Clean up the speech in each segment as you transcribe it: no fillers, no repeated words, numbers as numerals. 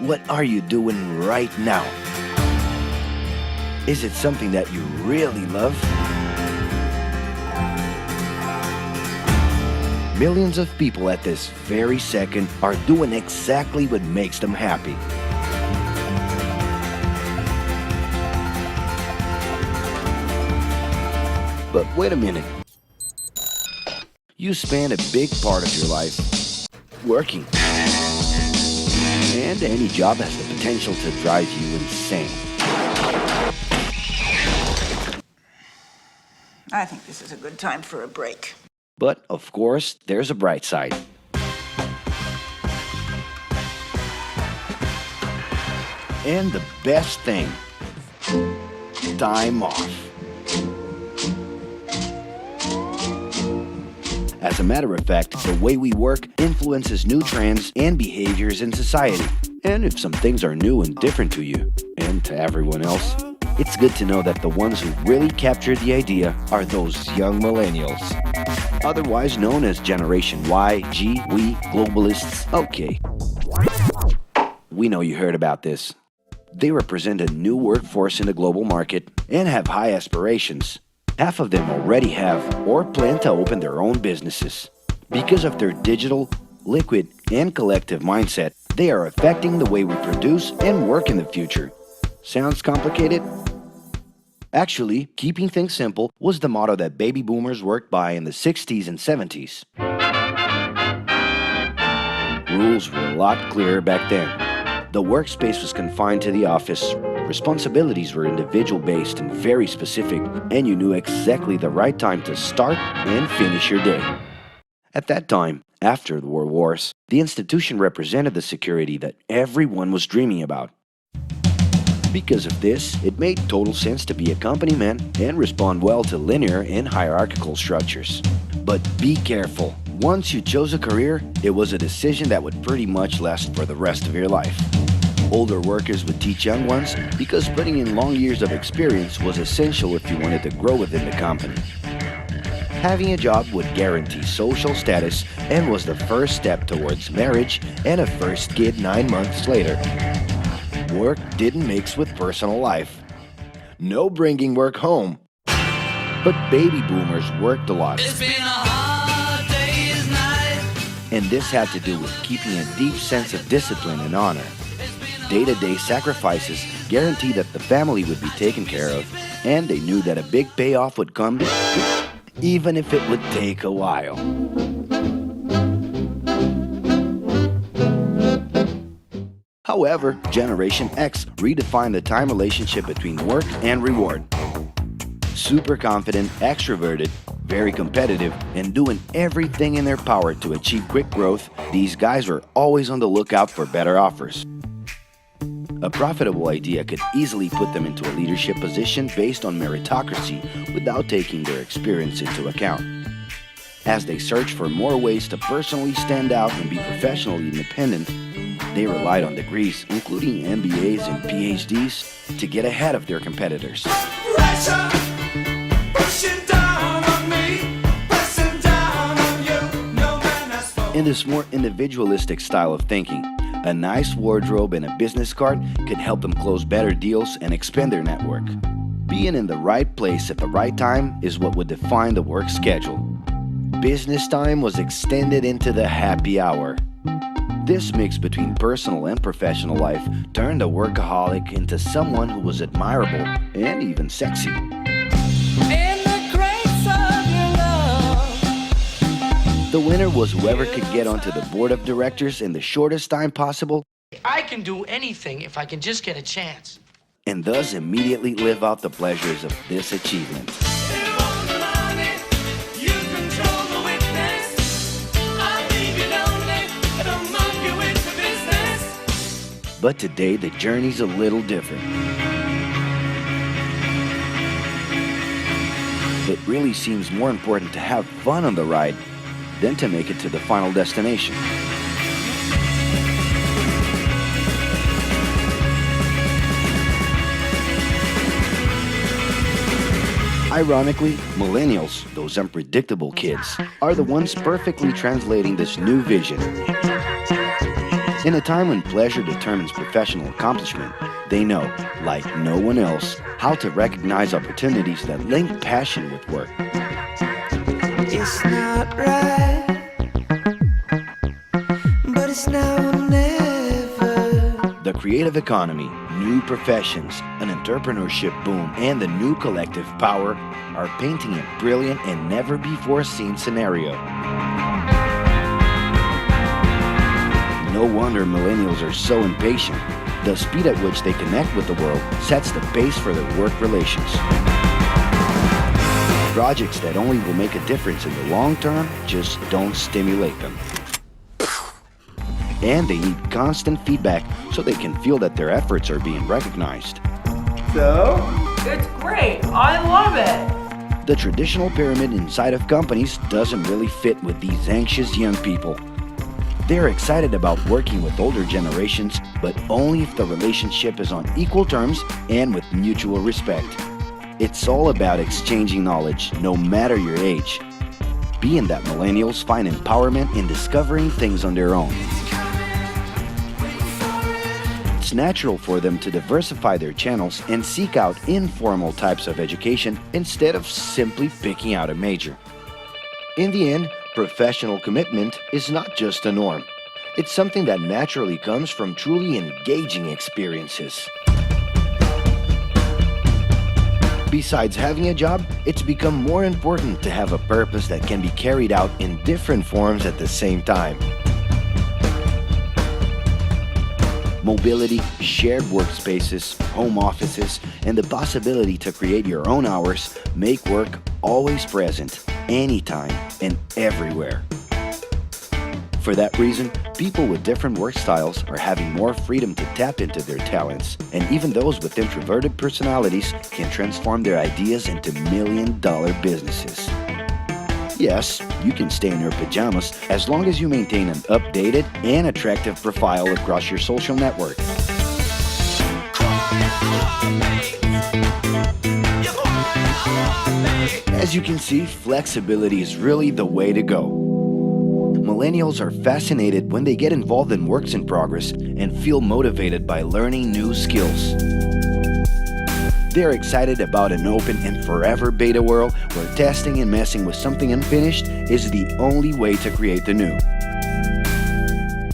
What are you doing right now? Is it something that you really love? Millions of people at this very second are doing exactly what makes them happy. But wait a minute. You spend a big part of your life working. And any job has the potential to drive you insane. I think this is a good time for a break. But, of course, there's a bright side. And the best thing, time off. As a matter of fact, the way we work influences new trends and behaviors in society. And if some things are new and different to you, and to everyone else, it's good to know that the ones who really captured the idea are those young millennials. Otherwise known as Generation Y, G, we, globalists. Okay. We know you heard about this. They represent a new workforce in the global market and have high aspirations. Half of them already have or plan to open their own businesses. Because of their digital, liquid, and collective mindset, they are affecting the way we produce and work in the future. Sounds complicated? Actually, keeping things simple was the motto that baby boomers worked by in the 60s and 70s. Rules were a lot clearer back then. The workspace was confined to the office. Responsibilities were individual-based and very specific, and you knew exactly the right time to start and finish your day. At that time, after the World Wars, the institution represented the security that everyone was dreaming about. Because of this, it made total sense to be a company man and respond well to linear and hierarchical structures. But be careful. Once you chose a career, it was a decision that would pretty much last for the rest of your life. Older workers would teach young ones because putting in long years of experience was essential if you wanted to grow within the company. Having a job would guarantee social status and was the first step towards marriage and a first kid 9 months later. Work didn't mix with personal life. No bringing work home. But baby boomers worked a lot. It's been a hard day's night. And this had to do with keeping a deep sense of discipline and honor. Day-to-day sacrifices guaranteed that the family would be taken care of, and they knew that a big payoff would come, even if it would take a while. However, Generation X redefined the time relationship between work and reward. Super confident, extroverted, very competitive, and doing everything in their power to achieve quick growth, these guys were always on the lookout for better offers. A profitable idea could easily put them into a leadership position based on meritocracy without taking their experience into account. As they searched for more ways to personally stand out and be professionally independent, they relied on degrees, including MBAs and PhDs, to get ahead of their competitors. Pressure, pushing down on me, pressing down on you. No man has spoken. In this more individualistic style of thinking, a nice wardrobe and a business card could help them close better deals and expand their network. Being in the right place at the right time is what would define the work schedule. Business time was extended into the happy hour. This mix between personal and professional life turned a workaholic into someone who was admirable and even sexy. In the grace of your love. The winner was whoever could get onto the board of directors in the shortest time possible I can do anything if I can just get a chance. and thus immediately live out the pleasures of this achievement. You own the money, you control the witness. I'll leave you lonely, don't monkey with the business. But today, the journey's a little different. It really seems more important to have fun on the ride than to make it to the final destination. Ironically, millennials, those unpredictable kids, are the ones perfectly translating this new vision. In a time when pleasure determines professional accomplishment, they know, like no one else, how to recognize opportunities that link passion with work. It's not right, but it's now or never. The creative economy, new professions, an entrepreneurship boom, and the new collective power are painting a brilliant and never-before-seen scenario. No wonder millennials are so impatient. The speed at which they connect with the world sets the pace for their work relations. Projects that only will make a difference in the long term just don't stimulate them. And they need constant feedback so they can feel that their efforts are being recognized. It's great. I love it. The traditional pyramid inside of companies doesn't really fit with these anxious young people. They're excited about working with older generations, but only if the relationship is on equal terms and with mutual respect. It's all about exchanging knowledge, no matter your age. Being that millennials find empowerment in discovering things on their own. It's natural for them to diversify their channels and seek out informal types of education instead of simply picking out a major. In the end, professional commitment is not just a norm. It's something that naturally comes from truly engaging experiences. Besides having a job, it's become more important to have a purpose that can be carried out in different forms at the same time. Mobility, shared workspaces, home offices, and the possibility to create your own hours make work always present, anytime and everywhere. For that reason, people with different work styles are having more freedom to tap into their talents, and even those with introverted personalities can transform their ideas into million-dollar businesses. Yes, you can stay in your pajamas as long as you maintain an updated and attractive profile across your social network. As you can see, flexibility is really the way to go. Millennials are fascinated when they get involved in works in progress and feel motivated by learning new skills. They're excited about an open and forever beta world where testing and messing with something unfinished is the only way to create the new.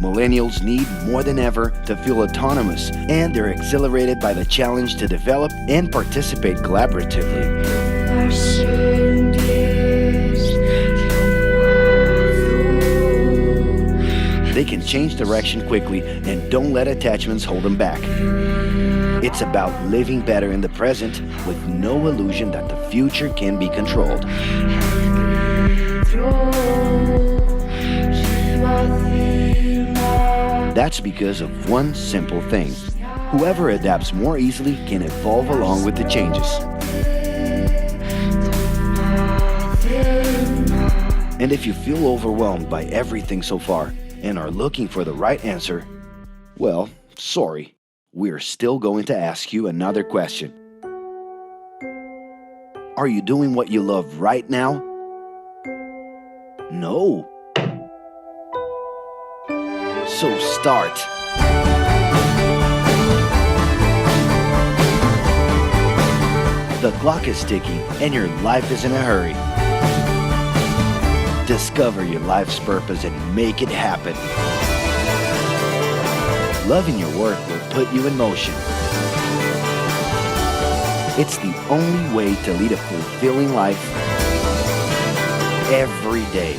Millennials need more than ever to feel autonomous, and they're exhilarated by the challenge to develop and participate collaboratively. They can change direction quickly and don't let attachments hold them back. It's about living better in the present with no illusion that the future can be controlled. That's because of one simple thing. Whoever adapts more easily can evolve along with the changes. And if you feel overwhelmed by everything so far and are looking for the right answer, well, sorry, we're still going to ask you another question. Are you doing what you love right now? No. So start. The clock is ticking and your life is in a hurry. Discover your life's purpose and make it happen. Loving your work will put you in motion. It's the only way to lead a fulfilling life every day.